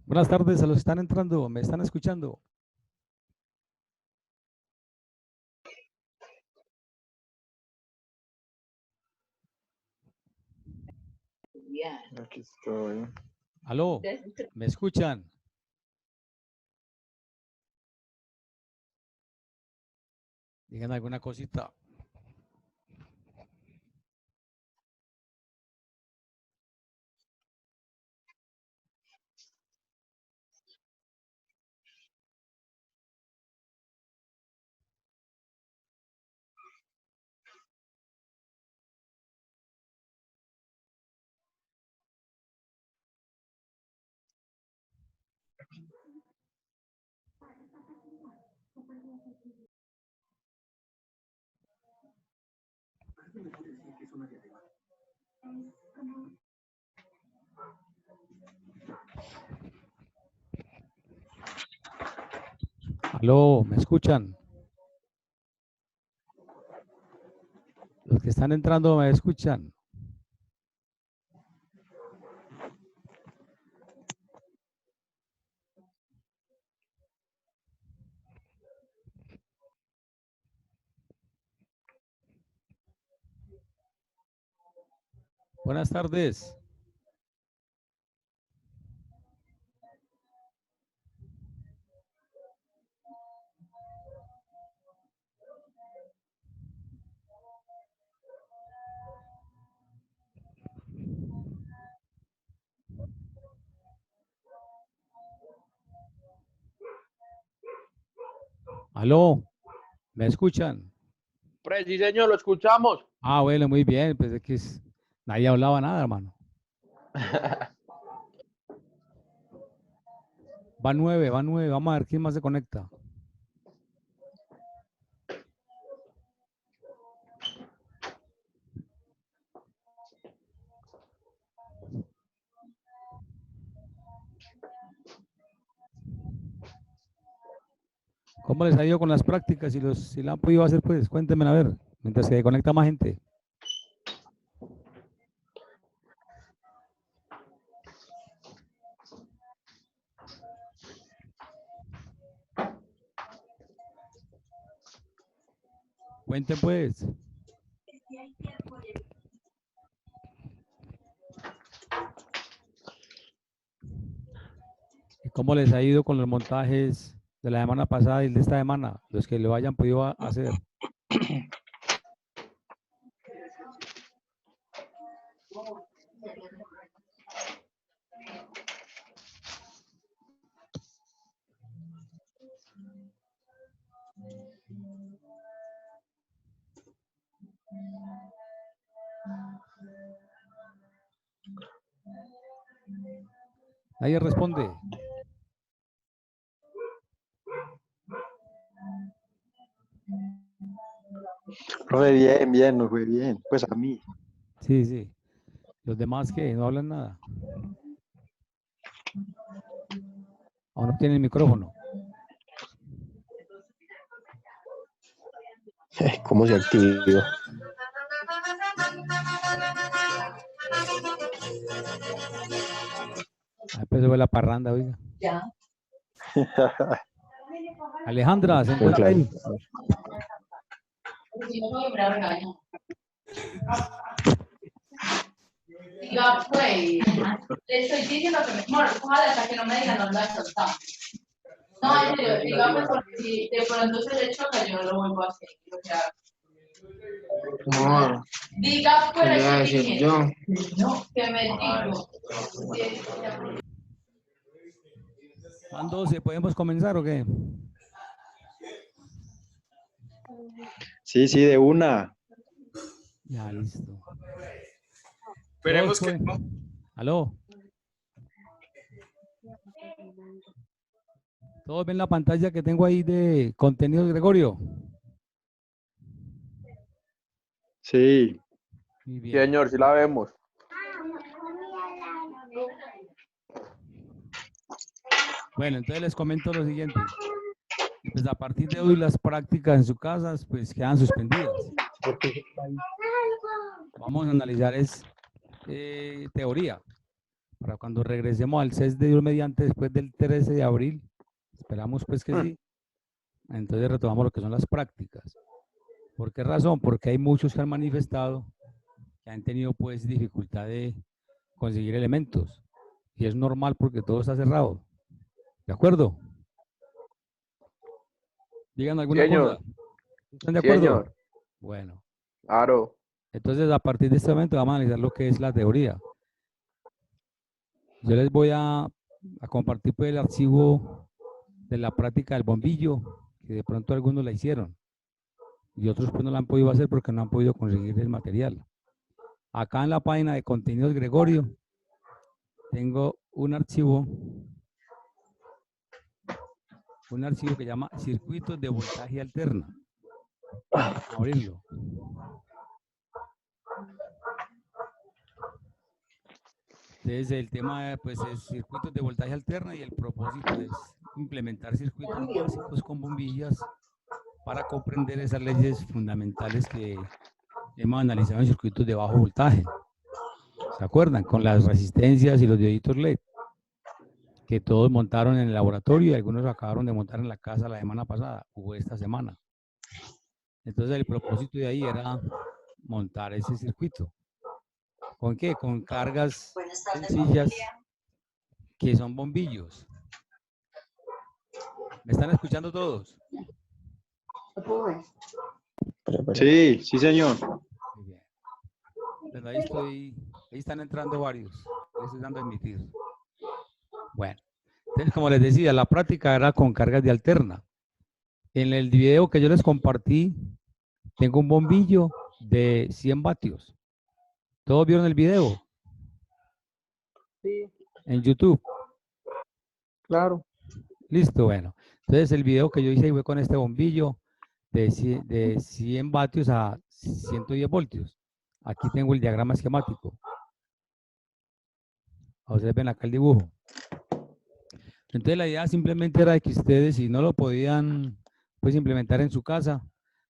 Buenas tardes a los que están entrando, ¿me están escuchando? Aquí estoy. ¿Aló? ¿Me escuchan? Digan alguna cosita. ¿Aló? ¿Me escuchan? Los que están entrando, ¿me escuchan? Buenas tardes. ¿Aló? ¿Me escuchan? Sí, señor, lo escuchamos. Ah, bueno, muy bien. Pues es que nadie hablaba nada, hermano. Va 9, va 9. Vamos a ver quién más se conecta. ¿Cómo les ha ido con las prácticas? Si la han podido hacer, pues cuéntenme a ver, mientras se conecta más gente. Cuenten pues. ¿Y cómo les ha ido con los montajes de la semana pasada y el de esta semana? Los que lo hayan podido hacer. Nadie responde. Profe, bien, bien, nos fue bien. Pues a mí. Sí, sí. Los demás que no hablan nada. O no tienen micrófono. ¿Cómo se activó? Empezó la parranda, oiga. Ya. Alejandra, ¿se Muy encuentra claro. ahí? Si no, me la regaño. Diga, pues, le estoy diciendo que mejor, ojalá hasta que no me digan, no lo voy a soltar. No, en serio, diga, pues, porque si de pronto se le choca, yo no lo vuelvo a hacer. O sea, No, diga, ¿qué le voy a pues, decir yo? no, que me digo. Van 12, ¿podemos comenzar o qué? Sí, sí, de una. Ya, listo. Esperemos Todos que pueden- no. ¿Aló? ¿Todos ven la pantalla que tengo ahí de contenidos, Gregorio? Sí. Muy Sí, bien. señor, sí la vemos. Bueno, entonces les comento lo siguiente. Pues a partir de hoy las prácticas en sus casas pues quedan suspendidas. Vamos a analizar teoría. Para cuando regresemos al CES de Dios mediante después del 13 de abril, esperamos pues que sí. Entonces retomamos lo que son las prácticas. ¿Por qué razón? Porque hay muchos que han manifestado que han tenido pues dificultad de conseguir elementos. Y es normal porque todo está cerrado. ¿De acuerdo? Digan alguna Señor. cosa. ¿Están de Sí, acuerdo? señor. Bueno. Claro. Entonces, a partir de este momento vamos a analizar lo que es la teoría. Yo les voy a compartir pues, el archivo de la práctica del bombillo, que de pronto algunos la hicieron y otros pues no la han podido hacer porque no han podido conseguir el material. Acá en la página de contenidos Gregorio tengo un archivo que llama circuitos de voltaje alterna. Vamos a abrirlo. Entonces el tema pues es circuitos de voltaje alterna y el propósito es implementar circuitos básicos con bombillas para comprender esas leyes fundamentales que hemos analizado en circuitos de bajo voltaje. ¿Se acuerdan? Con las resistencias y los dioditos LED que todos montaron en el laboratorio y algunos acabaron de montar en la casa la semana pasada o esta semana. Entonces el propósito de ahí era montar ese circuito. ¿Con qué? Con cargas sencillas que son bombillos. ¿Me están escuchando todos? Sí, sí, señor. Muy bien. Pero ahí están entrando varios. Les estoy dando a admitir. Bueno, entonces como les decía, la práctica era con cargas de alterna. En el video que yo les compartí, tengo un bombillo de 100 vatios. ¿Todos vieron el video? Sí, En YouTube. claro. Listo, bueno. Entonces el video que yo hice fue con este bombillo de 100 vatios a 110 voltios. Aquí tengo el diagrama esquemático. Observen acá el dibujo. Entonces la idea simplemente era de que ustedes, si no lo podían pues implementar en su casa,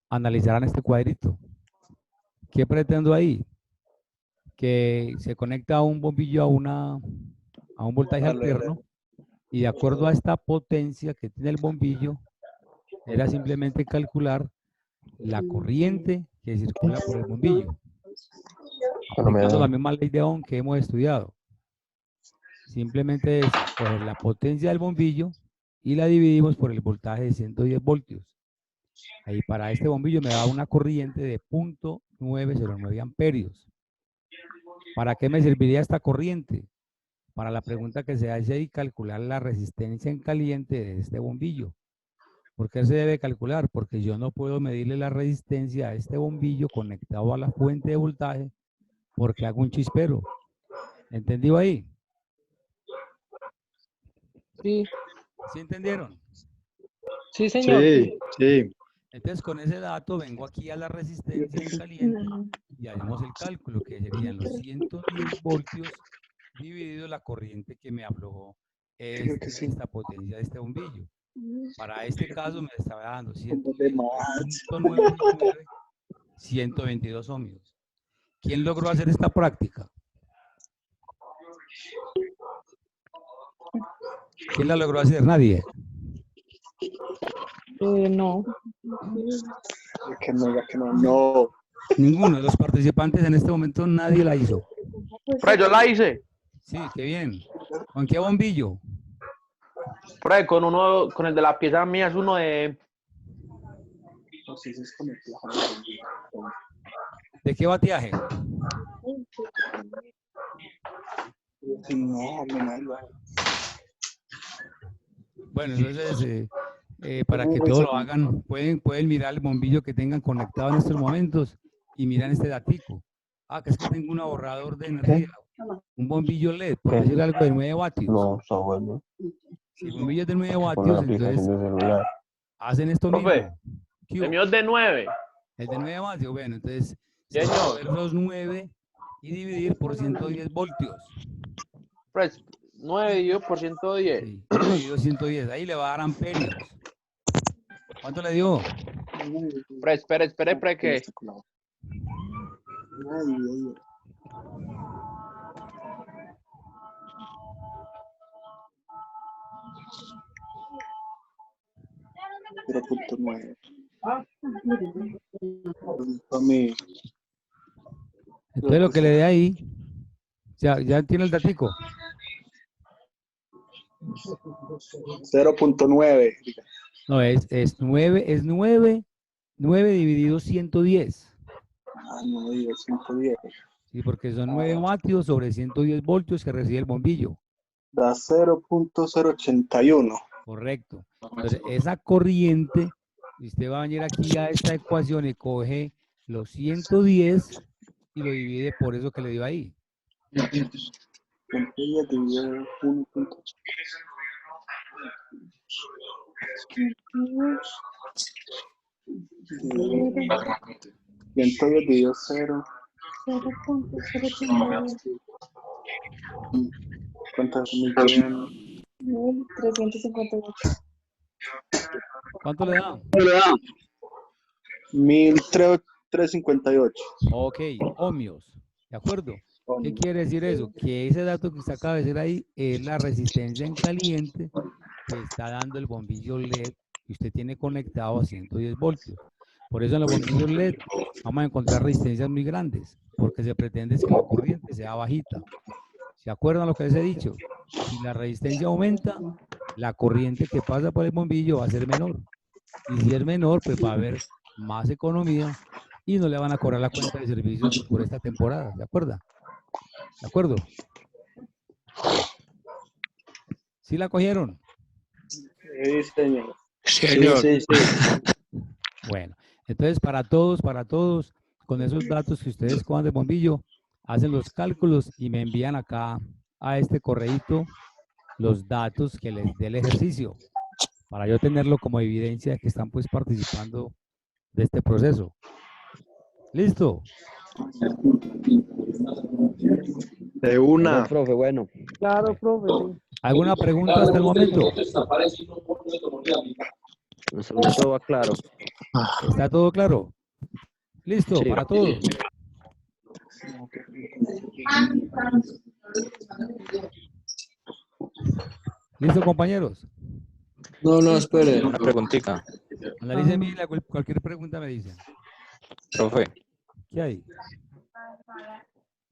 analizaran este cuadrito. ¿Qué pretendo ahí? Que se conecta un bombillo a un voltaje alterno y de acuerdo a esta potencia que tiene el bombillo, era simplemente calcular la corriente que circula por el bombillo, aplicando la misma ley de Ohm que hemos estudiado. Simplemente es coger la potencia del bombillo y la dividimos por el voltaje de 110 voltios. Ahí para este bombillo me da una corriente de 0.909 amperios. ¿Para qué me serviría esta corriente? Para la pregunta que se hace ahí, calcular la resistencia en caliente de este bombillo. ¿Por qué se debe calcular? Porque yo no puedo medirle la resistencia a este bombillo conectado a la fuente de voltaje porque hago un chispero. ¿Entendió ahí? Sí, ¿Sí entendieron? sí, señor. Sí, sí. Entonces con ese dato vengo aquí a la resistencia en caliente y hacemos el cálculo que serían los 110 voltios dividido la corriente que me aflojó esta potencia de este bombillo. Para este caso me estaba dando 110 por 0.909, 122 ohmios. ¿Quién logró hacer esta práctica? ¿Quién la logró hacer? Nadie. No. Que no, no. Ninguno de los participantes en este momento, nadie la hizo. Profe, yo la hice. Sí, qué bien. ¿Con qué bombillo? Profe, con el de la pieza mía es uno de... ¿De qué bateaje? Bueno, entonces, para que todos lo hagan, pueden mirar el bombillo que tengan conectado en estos momentos y miran este datico. Ah, que es que tengo un ahorrador de energía. Un bombillo LED, por decir algo de 9 vatios. No, está bueno. Si el bombillo es de 9 Con la vatios, aplicación entonces de celular. hacen esto Profe, mismo. ¿Qué el hubo? mío es de 9. Es de 9 vatios. Bueno, entonces, Señor. coger los 9 y dividir por 110 voltios. Profe, 9 dividido por 110. Sí, 9 dividido 110. Ahí le va a dar amperios. ¿Cuánto le dio? Profe, espere, que... 0.9. Entonces lo que le dé ahí, ya tiene el datico. 0.9. No, es 9 dividido 110. Ah, no, digo 110. Sí, porque son 9 vatios sobre 110 voltios que recibe el bombillo. Da 0.081. Correcto. Entonces, esa corriente, si usted va a venir aquí a esta ecuación y coge los 110 y lo divide por eso que le dio ahí. Ella dividido 1.8. 110 dividido 0. 0.089. ¿Cuántas mil quedan? 1358. ¿Cuánto le da? 1358. Ok, ohmios. ¿De acuerdo? ¿Qué quiere decir eso? Que ese dato que usted acaba de decir ahí es la resistencia en caliente que está dando el bombillo LED que usted tiene conectado a 110 voltios. Por eso en los bombillos LED vamos a encontrar resistencias muy grandes, porque se pretende es que la corriente sea bajita. ¿Se acuerdan lo que les he dicho? Si la resistencia aumenta, la corriente que pasa por el bombillo va a ser menor. Y si es menor, pues va a haber más economía y no le van a cobrar la cuenta de servicios por esta temporada. ¿De acuerdo? ¿De acuerdo? ¿Sí la cogieron? Sí, señor. Señor. Sí. Bueno, entonces para todos, con esos datos que ustedes cojan de bombillo, hacen los cálculos y me envían acá a este correíto los datos que les dé el ejercicio, para yo tenerlo como evidencia de que están pues participando de este proceso. ¿Listo? De una. Profe, bueno. Claro, profe. Sí. ¿Alguna pregunta hasta el momento? Todo va claro. ¿Está todo claro? ¿Listo? Sí. Para todos. ¿Listo, compañeros? No, espere. Una preguntita. Analicen bien cualquier pregunta me dicen. Profe, ¿Qué hay?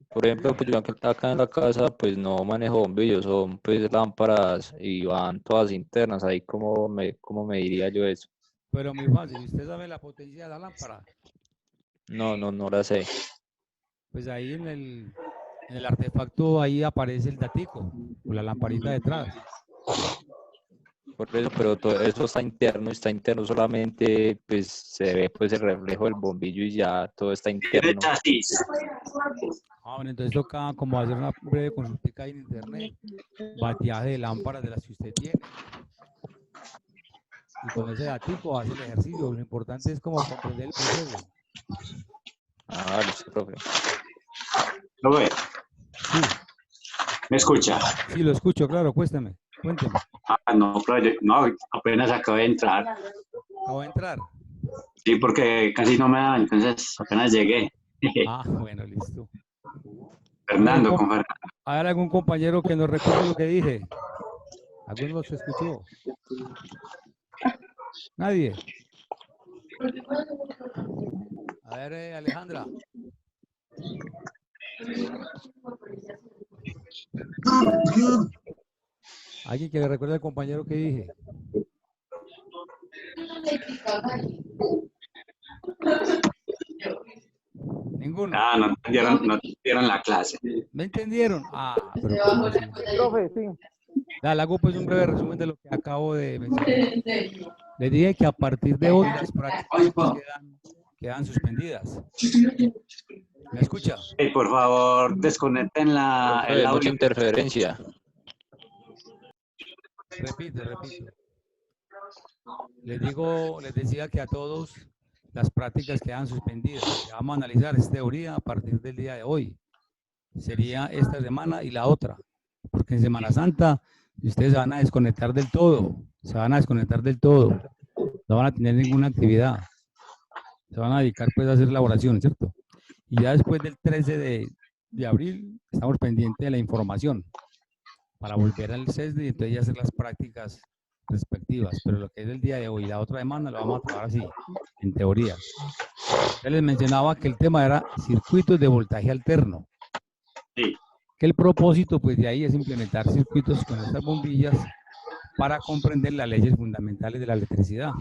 por ejemplo, pues yo acá en la casa pues no manejo bombillos, son pues lámparas y van todas internas, ahí cómo me diría yo eso. Pero muy fácil. ¿Usted sabe la potencia de la lámpara? No la sé. Pues ahí en el artefacto ahí aparece el datico, con la lamparita detrás. Por eso, pero todo eso está interno solamente pues se ve pues el reflejo del bombillo y ya todo está interno. Bueno, entonces toca como hacer una breve consulta ahí en internet, bateaje de lámparas de las que usted tiene. Y con ese datico hace el ejercicio. Lo importante es como comprender el proceso. Ah, listo, profe. Profe, Sí, ¿me escucha? sí, lo escucho, claro, cuénteme. No, profe, no, apenas acabo de entrar. ¿Acabo de entrar? Sí, porque casi no me daban, entonces apenas llegué. Ah, bueno, listo. Fernando, con Fernando. ¿Hay algún compañero que nos recuerde lo que dije? ¿Alguno los escuchó? Nadie. A ver, Alejandra. ¿Alguien que le recuerde al compañero que dije? Ninguno. Ah, no entendieron la clase. ¿Me entendieron? Ah, pero Profe, sí. dale, hago pues un breve resumen de lo que acabo de mencionar. Les dije que a partir de hoy las prácticas quedan suspendidas. ¿Me escucha? Hey, por favor, desconecten el Mucha audio. interferencia. Repito. Les decía que a todos las prácticas quedan suspendidas. Lo que vamos a analizar es teoría a partir del día de hoy. Sería esta semana y la otra. Porque en Semana Santa ustedes se van a desconectar del todo. No van a tener ninguna actividad. Se van a dedicar pues a hacer elaboración, ¿cierto? Y ya después del 13 de abril estamos pendientes de la información para volver al CESDE y entonces ya hacer las prácticas respectivas. Pero lo que es el día de hoy y la otra semana lo vamos a trabajar así, en teoría. Ya les mencionaba que el tema era circuitos de voltaje alterno. Sí. Que el propósito pues de ahí es implementar circuitos con estas bombillas para comprender las leyes fundamentales de la electricidad.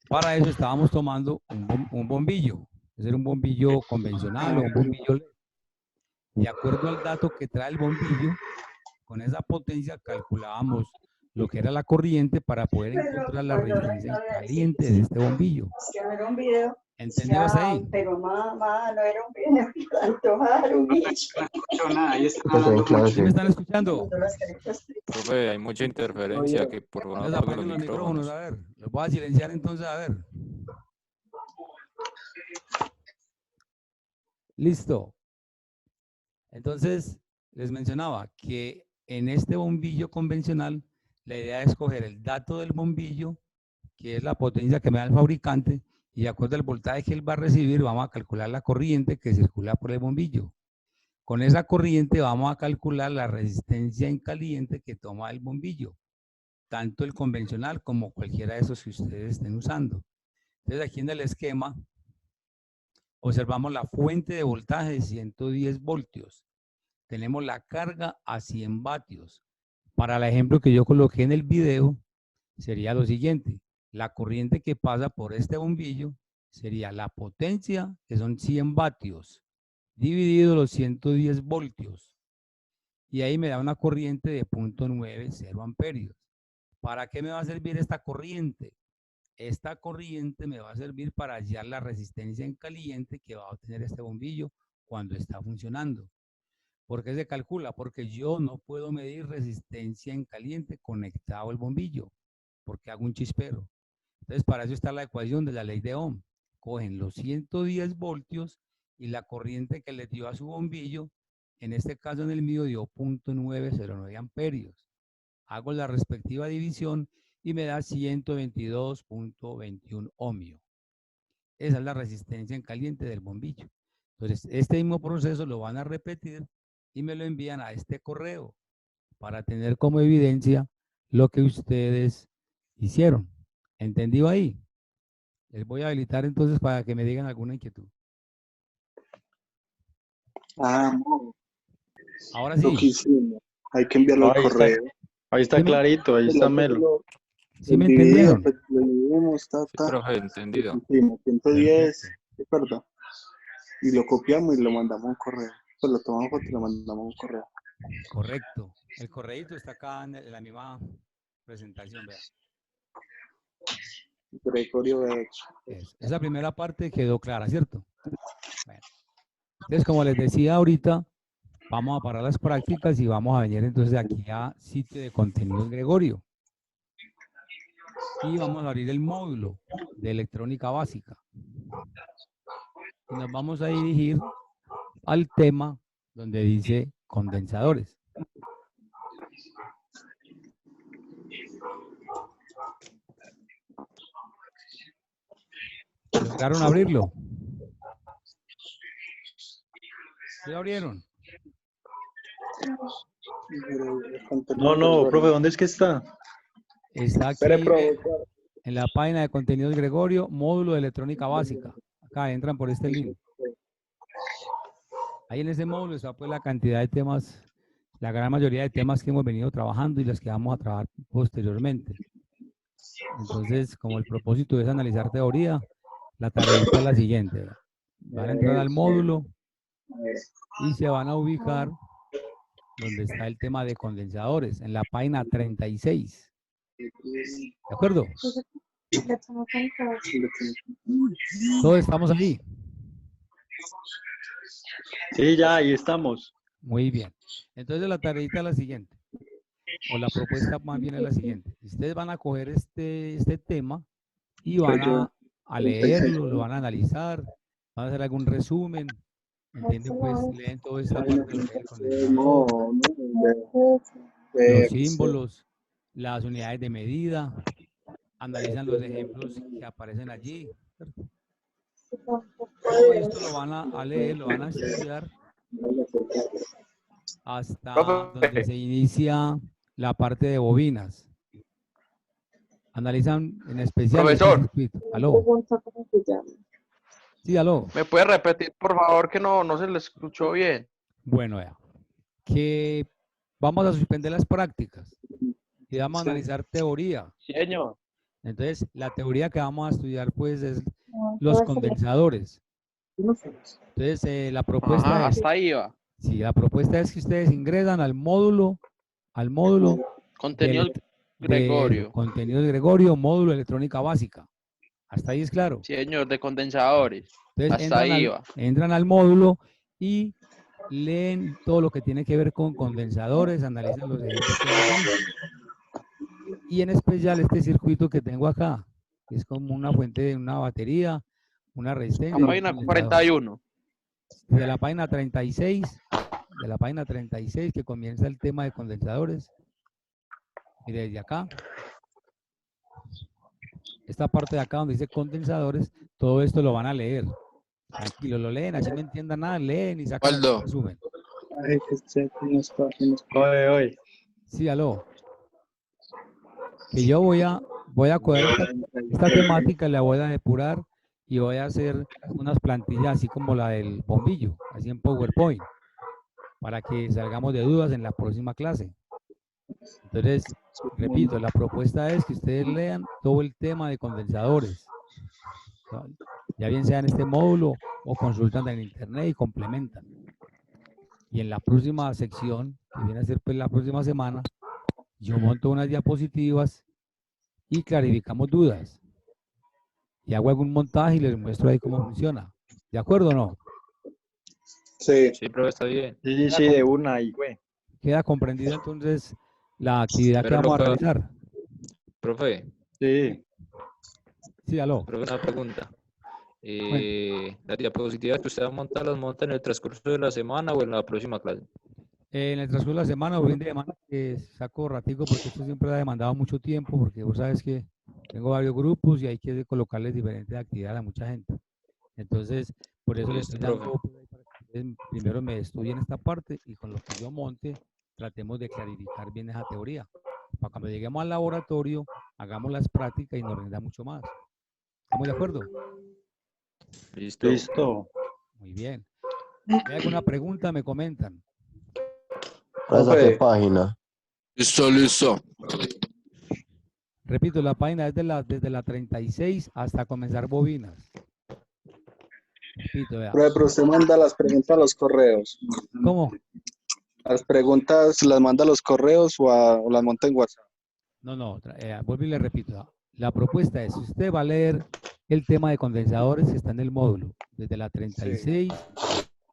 Para eso estábamos tomando un bombillo, es decir, un bombillo convencional o un bombillo LED. De acuerdo al dato que trae el bombillo, con esa potencia calculábamos lo que era la corriente para poder encontrar la resistencia caliente de este bombillo. ¿Entendió hasta ahí? Pero mamá, no era un video, antojaron. No escucho nada, ahí están Pues en hablando mucho. ¿Sí me están escuchando? Profe, hay mucha interferencia, que por favor Entonces apaguen apaguen los los micrófonos, micrófonos. a ver. Los voy a silenciar entonces, a ver. Listo. Entonces, les mencionaba que en este bombillo convencional, la idea es coger el dato del bombillo, que es la potencia que me da el fabricante, y de acuerdo al voltaje que él va a recibir, vamos a calcular la corriente que circula por el bombillo. Con esa corriente vamos a calcular la resistencia en caliente que toma el bombillo, tanto el convencional como cualquiera de esos que ustedes estén usando. Entonces, aquí en el esquema, observamos la fuente de voltaje de 110 voltios. Tenemos la carga a 100 vatios. Para el ejemplo que yo coloqué en el video, sería lo siguiente. La corriente que pasa por este bombillo sería la potencia, que son 100 vatios, dividido los 110 voltios. Y ahí me da una corriente de 0.90 amperios. ¿Para qué me va a servir esta corriente? Esta corriente me va a servir para hallar la resistencia en caliente que va a obtener este bombillo cuando está funcionando. ¿Por qué se calcula? Porque yo no puedo medir resistencia en caliente conectado al bombillo, porque hago un chispero. Entonces, para eso está la ecuación de la ley de Ohm. Cogen los 110 voltios y la corriente que le dio a su bombillo, en este caso en el mío dio 0.909 amperios. Hago la respectiva división y me da 122.21 ohmio. Esa es la resistencia en caliente del bombillo. Entonces, este mismo proceso lo van a repetir y me lo envían a este correo para tener como evidencia lo que ustedes hicieron. ¿Entendido ahí? Les voy a habilitar entonces para que me digan alguna inquietud. No. Ahora Lo que sí. hicimos. Hay que enviarlo al correo. Ahí está clarito, ahí está Melo. ¿Sí me entendieron? Pues, lo dividimos, Sí, profe, entendido. 110, perdón. Y lo copiamos y lo mandamos a un correo. Pues lo tomamos foto y lo mandamos a un correo. Correcto. El correíto está acá en la misma presentación, vea. Gregorio de hecho. Esa primera parte quedó clara, ¿cierto? Bueno. Entonces, como les decía ahorita, vamos a parar las prácticas y vamos a venir entonces aquí a sitio de contenidos Gregorio. Y vamos a abrir el módulo de electrónica básica. Y nos vamos a dirigir al tema donde dice condensadores. ¿Lograron abrirlo? ¿Sí lo abrieron? No, no, profe, ¿dónde es que está? Está aquí Espere, profesor. en la página de contenidos Gregorio, módulo de electrónica básica. Acá entran por este link. Ahí en ese módulo está pues la cantidad de temas, la gran mayoría de temas que hemos venido trabajando y los que vamos a trabajar posteriormente. Entonces, como el propósito es analizar teoría, la tarea es la siguiente. Van a entrar al módulo y se van a ubicar donde está el tema de condensadores, en la página 36. ¿De acuerdo? Todos estamos ahí. Sí, ya, ahí estamos. Muy bien. Entonces la tareita es la siguiente, o la propuesta más bien es la siguiente. Ustedes van a coger este tema y van a leerlo, lo van a analizar, van a hacer algún resumen, ¿entienden? Pues leen toda esta parte de lo que es el condensador, los símbolos, las unidades de medida, analizan los ejemplos que aparecen allí. Todo esto lo van a leer, lo van a estudiar hasta donde se inicia la parte de bobinas. Analizan en especial Profesor. este circuito. ¿Aló? Sí, aló. ¿Me puede repetir, por favor, que no se le escuchó bien? Bueno, ya. Que vamos a suspender las prácticas y vamos a analizar teoría. Sí, señor. Entonces, la teoría que vamos a estudiar, pues, es los condensadores. Entonces, la propuesta es... Hasta ahí va. Sí, la propuesta es que ustedes ingresan al módulo Contenido Gregorio. Contenido Gregorio, módulo electrónica básica. Hasta ahí es claro. Sí, señor, de condensadores. Entonces, Hasta ahí va. entran al módulo y leen todo lo que tiene que ver con condensadores, analizan los ejemplos que hay. Y en especial este circuito que tengo acá, que es como una fuente de una batería, una resistencia. La página 41. De la página 36, que comienza el tema de condensadores. Y desde acá, esta parte de acá donde dice condensadores, todo esto lo van a leer. Tranquilo, lo leen, así no entiendan nada, leen y sacan el resumen. Oye. Sí, aló. Que yo voy a coger esta temática, la voy a depurar y voy a hacer unas plantillas así como la del bombillo, así en PowerPoint, para que salgamos de dudas en la próxima clase. Entonces, repito, la propuesta es que ustedes lean todo el tema de condensadores, ya bien sea en este módulo o consultan en internet y complementan. Y en la próxima sección, que viene a ser pues la próxima semana, yo monto unas diapositivas y clarificamos dudas. Y hago algún montaje y les muestro ahí cómo funciona. ¿De acuerdo o no? Sí. Sí, pero está bien. Sí, de una ahí, güey. ¿Queda comprendida entonces la actividad que Pero vamos a realizar? Profe. Sí. Sí, aló. Profe, una pregunta. ¿Las diapositivas que usted va a montar las monta en el transcurso de la semana o en la próxima clase? En el transcurso de la semana o fin de semana, saco ratico porque esto siempre ha demandado mucho tiempo, porque vos sabes que tengo varios grupos y hay que colocarles diferentes actividades a mucha gente. Entonces, por eso les estoy dando para que ustedes primero me estudien esta parte y con lo que yo monte, tratemos de clarificar bien esa teoría. Para cuando lleguemos al laboratorio, hagamos las prácticas y nos rinda mucho más. ¿Estamos de acuerdo? Listo. Muy bien. ¿Hay alguna pregunta? Me comentan. ¿Para qué página? Listo. Repito, la página es desde la 36 hasta comenzar bobinas. Repito, vea. Pero usted manda las preguntas a los correos. ¿Cómo? ¿Las preguntas las manda a los correos o las monta en WhatsApp? No, vuelvo y le repito. La propuesta es, usted va a leer el tema de condensadores que está en el módulo, desde la 36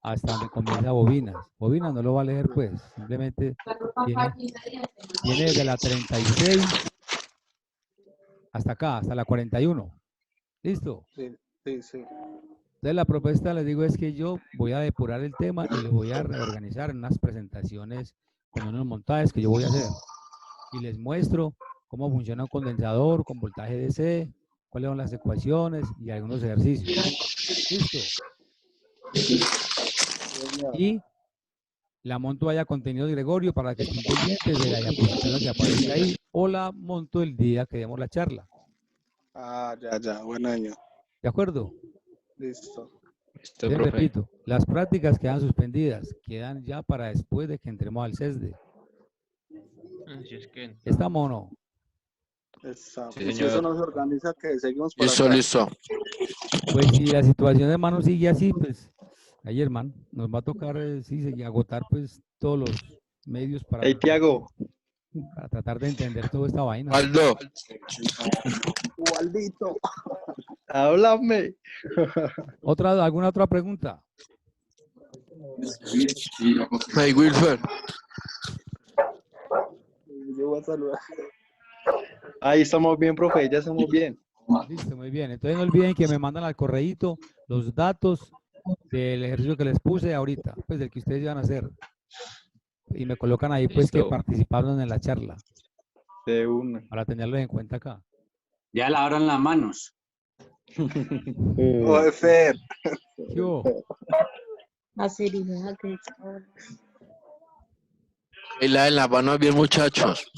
hasta donde comienza bobinas. Bobinas no lo va a leer, pues, simplemente viene desde la 36 hasta acá, hasta la 41. ¿Listo? Sí. Entonces la propuesta, les digo, es que yo voy a depurar el tema y lo voy a reorganizar en unas presentaciones con unos montajes que yo voy a hacer. Y les muestro cómo funciona un condensador con voltaje DC, cuáles son las ecuaciones y algunos ejercicios. ¿Listo? Y la monto haya contenido Gregorio para que estén pendientes de la diapositiva que aparece ahí, o la monto el día que demos la charla. Ah, ya, buen año. ¿De acuerdo? Listo. Listo, Les profe. repito, las prácticas quedan suspendidas, quedan ya para después de que entremos al CESDE. Así es que ¿Estamos o no? Exacto. Sí, Y si señor. eso no se organiza, que seguimos por Listo, acá. listo. Pues si la situación, hermano, sigue así, pues ahí, hermano, nos va a tocar sí, seguir agotar pues todos los medios Hey, Tiago. para tratar de entender toda esta vaina. Aldo. Waldito. Háblame. ¿Alguna otra pregunta? Hey, Wilfer. Yo voy a saludar. Ahí estamos bien, profe, ya estamos bien. Listo, muy bien. Entonces no olviden que me mandan al correíto los datos del ejercicio que les puse ahorita, pues del que ustedes iban a hacer. Y me colocan ahí pues que Listo. participaron en la charla, De una. para tenerlo en cuenta acá. Ya lavaron las manos. Oye, Fer. ¿Qué hubo? Y la de las manos bien, muchachos.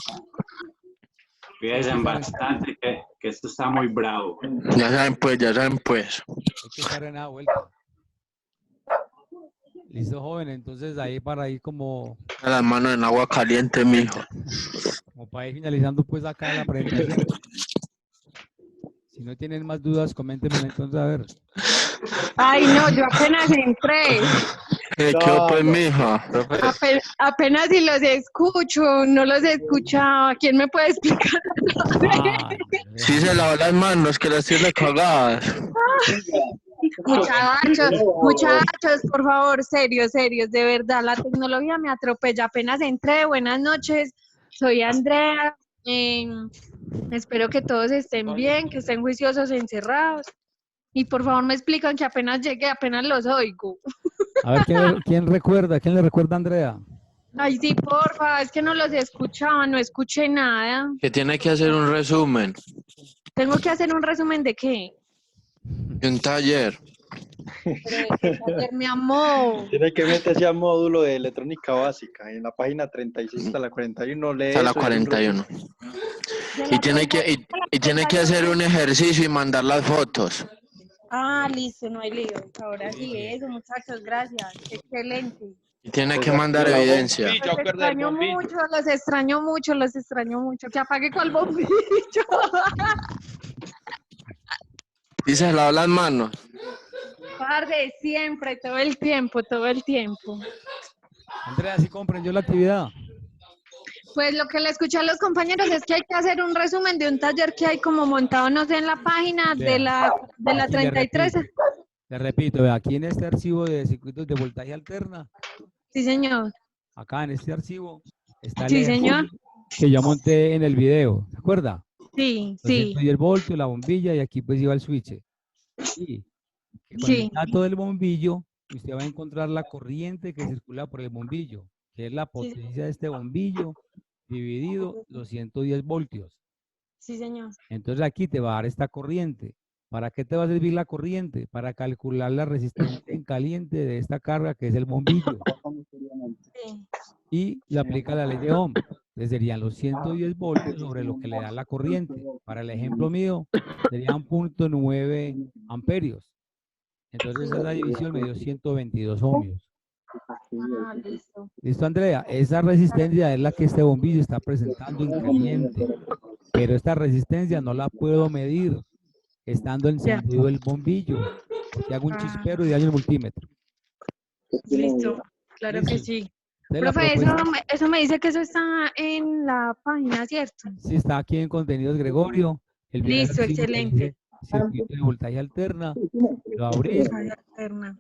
Cuídense bastante, que esto está muy bravo. Ya saben, pues, ya saben, pues. Hay que estar en la vuelta. Listo, joven. Entonces ahí para ir como Las manos en agua caliente, mijo. para ir finalizando pues acá la presentación. Si no tienen más dudas, coméntenme entonces a ver. Ay, no, yo apenas entré. ¿Qué pues, mija? Apenas si los escucho, no los escuchaba. ¿Quién me puede explicar? Sí se lavó las manos, que las tiene cagadas. Muchachos, por favor, serios, de verdad, la tecnología me atropella. Apenas entré, buenas noches, soy Andrea. Espero que todos estén bien, que estén juiciosos, encerrados. Y por favor me explican que apenas llegué, apenas los oigo. A ver, ¿quién recuerda? ¿Quién le recuerda a Andrea? Ay, sí, porfa, es que no los escuchaba, no escuché nada. Que tiene que hacer un resumen ¿Tengo que hacer un resumen de qué? de un taller. Pero de qué taller, mi amor. Tiene que meterse al módulo de electrónica básica. En la página 36 hasta la 41 lee Hasta la eso y 41. Y tiene que hacer un ejercicio y mandar las fotos. Ah, listo, no hay lío. Ahora sí, eso, muchachos, gracias. Excelente. Y tiene que mandar evidencia. Los extraño mucho. Que apague cual bombillo. Y se lavó las manos. Tarde, siempre, todo el tiempo. Andrea, ¿sí comprendió la actividad? Pues lo que le escuché a los compañeros es que hay que hacer un resumen de un taller que hay como montado, no sé, en la página de la Aquí 33. Le repito, vea, aquí en este archivo de circuitos de voltaje alterna. Sí, señor. Acá en este archivo está el Sí, señor. que yo monté en el video, ¿se acuerda? Sí, sí. 210 voltios, la bombilla y aquí pues iba el switch. Sí. Con el dato del bombillo, usted va a encontrar la corriente que circula por el bombillo, que es la potencia de este bombillo dividido los 110 voltios. Sí, señor. Entonces aquí te va a dar esta corriente. ¿Para qué te va a servir la corriente? Para calcular la resistencia en caliente de esta carga que es el bombillo. Sí. Y le aplica la ley de Ohm. Entonces serían los 110 voltios sobre lo que le da la corriente. Para el ejemplo mío, serían 0.9 amperios. Entonces esa división me dio 122 ohmios. Ah, listo. ¿Listo, Andrea? Esa resistencia es la que este bombillo está presentando en caliente. Pero esta resistencia no la puedo medir estando encendido el bombillo. Porque hago un chispero y daño el multímetro. Listo, claro que sí. Entonces, Profe, eso me dice que eso está en la página, ¿cierto? Sí, está aquí en Contenidos Gregorio. Listo, excelente. Circuito de voltaje alterna. Lo abrí,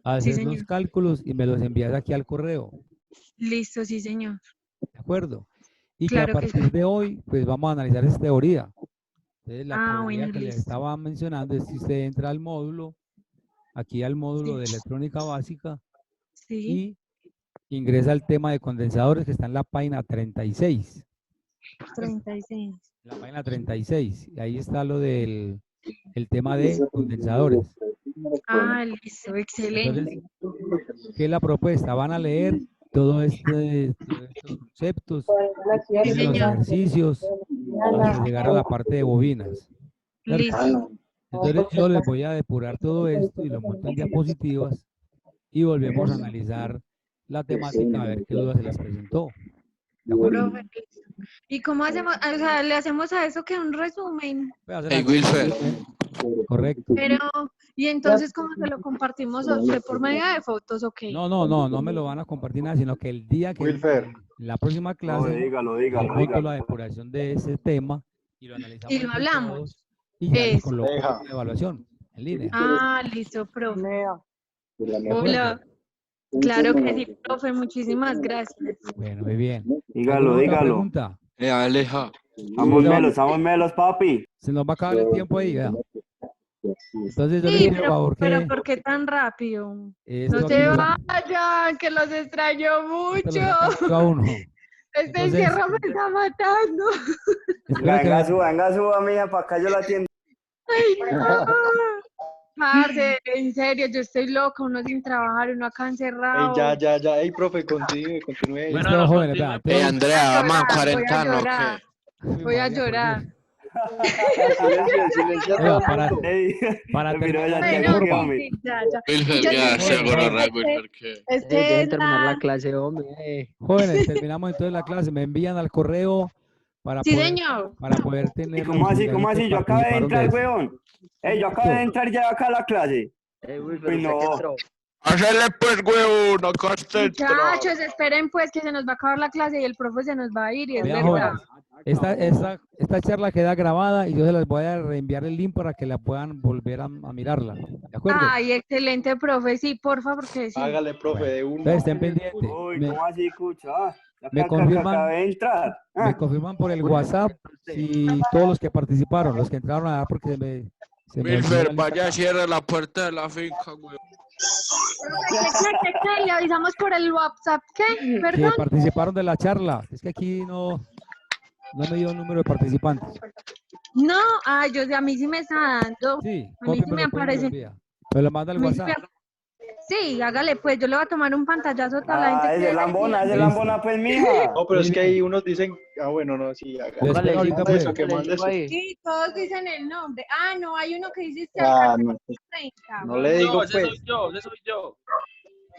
haces los cálculos y me los envías aquí al correo. Listo, sí, señor. ¿De acuerdo? Y claro que a partir de hoy, pues vamos a analizar esa teoría. Entonces, la teoría que les estaba mencionando es que usted entra al módulo, aquí al módulo de electrónica básica, y ingresa al tema de condensadores que está en la página 36. 36. La página 36. Y ahí está lo del tema de condensadores. Ah, listo, excelente. Entonces, ¿qué es la propuesta? Van a leer todos estos conceptos, Sí, tiene los señor. ejercicios hasta llegar a la parte de bobinas. ¿cierto? Listo. Entonces yo les voy a depurar todo esto y lo monto en diapositivas y volvemos a analizar la temática a ver qué dudas se les presentó. ¿De acuerdo? Profe, listo. ¿Y cómo hacemos? O sea, le hacemos a eso que un resumen. Voy a hacer Hey, aquí un Wilfer. resumen. Correcto. Pero, ¿y entonces cómo se lo compartimos a usted por medio de fotos o qué? No me lo van a compartir nada, sino que el día que Wilfer. en la próxima clase dígalo, les monto la depuración de ese tema y lo analizamos Y lo entre hablamos. todos y ya les Eso. coloco Deja. una evaluación en línea. Ah, listo, profe. ¿De acuerdo? Hola. Claro que sí, profe, muchísimas gracias. Bueno, muy bien. Dígalo, ¿Alguna otra dígalo. pregunta? Aleja. Estamos melos, papi. Se nos va a acabar el tiempo ahí, vea. Entonces yo les Sí, pido por favor pero que ¿por qué tan rápido? esto No aquí se lo- vayan, que los extraño esto mucho. lo saca a uno. Este Entonces, encierro me está matando. espero que suba, mija, para acá yo la atiendo. Ay, no. Parce, en serio, yo estoy loca, uno sin trabajar, uno acá encerrado. Ya. Ey, profe, continúe. listo, jóvenes, vea. Hey, Entonces, Andrea, vamos a Voy a cuarentano, ¿o llorar. qué? Voy a María, por llorar. Dios. Silencio a Vea, todo para mundo. terminar la Bueno, forma. sí, ya. Wilfer, Yo ya, sé se gorra, que Wilfer, ¿qué? este es la... clase, hombre. Jóvenes, terminamos entonces la clase. Me envían al correo para Sí, poder, señor. para poder tener ¿Cómo así? Yo acabé de entrar, weón. Yo acabé de entrar ya acá a la clase. Uy, no. Hacerle pues, huevón, acá está el Muchachos, esperen pues que se nos va a acabar la clase y el profe se nos va a ir y es Vean, verdad. jóvenes, esta charla queda grabada y yo se las voy a reenviar el link para que la puedan volver a mirarla. ¿De acuerdo? Ay, excelente, profe, sí, porfa, porque sí. Hágale, profe, de uno. Entonces estén pendientes. Uy, Me, ¿cómo así, cucha? me confirman, Acabé de entrar. me confirman por el WhatsApp si todos los que participaron, los que entraron a dar porque se me olvidó Wilfer, la lista vaya, acá. cierra la puerta de la finca, huevón. ¿Qué? ¿Le avisamos por el WhatsApp? ¿Qué? Que ¿Perdón? participaron de la charla. Es que aquí no me dio el número de participantes. No, ay, a mí sí me está dando. Sí, A mí sí me cópiamelo, pues, y me lo aparece. envía. Me lo manda al A mí sí WhatsApp. Sí, hágale pues, yo le voy a tomar un pantallazo a toda la gente. Ese lambona, Listo. pues, mija. No, pero es que Muy ahí unos dicen, bueno, no, sí, Les espero ahorita, mande pues. eso, que mande eso. Sí, todos dicen el nombre. Ah, no, hay uno que dice que Ah, alcanza no, 30. no le digo, ese pues. soy yo, ese soy yo.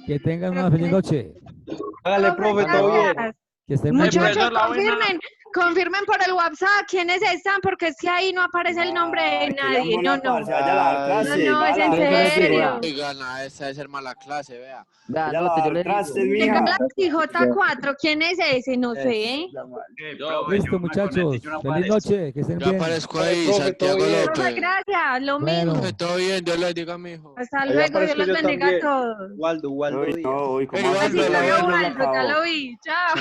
Que tengan Pero una feliz ¿quién noche. Hágale, profe, todo bien. Gracias. Que estén muy bien. Muchachos, profesor, la buena. confirmen por el WhatsApp quiénes están, porque es que ahí no aparece el nombre de nadie. No, no. Vaya a la clase. No, es en vaya a la clase. serio. Oigan, esa debe ser mala clase, vea. Vaya a lavar trastes, Venga, mija. J4, ¿quién es ese? No sé. Listo, muchachos. Feliz noche. Que estén Yo bien. aparezco ahí, Profe, Santiago todo bien. Profe, López. gracias, lo Bueno. mismo. Profe, todo bien, Dios le diga, mijo. Hasta Ahí luego, Dios aparezco los yo bendiga a también. todos. Waldo Díaz. Uy, ¿cómo Ey, así? Waldo, Así la que veo buena. algo, ya lo vi. Chao.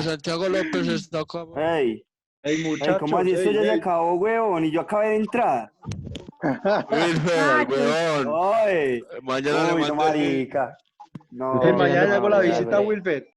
Santiago López está acá. Ey, Ey, muchachos, ¿cómo así? Esto ya se acabó, weón, y yo acabé de entrar. Wilfer, huevón. Ay, Mañana le uy, no, mando el link. marica. No, Mañana no, hago la no, visita a no. Wilfer.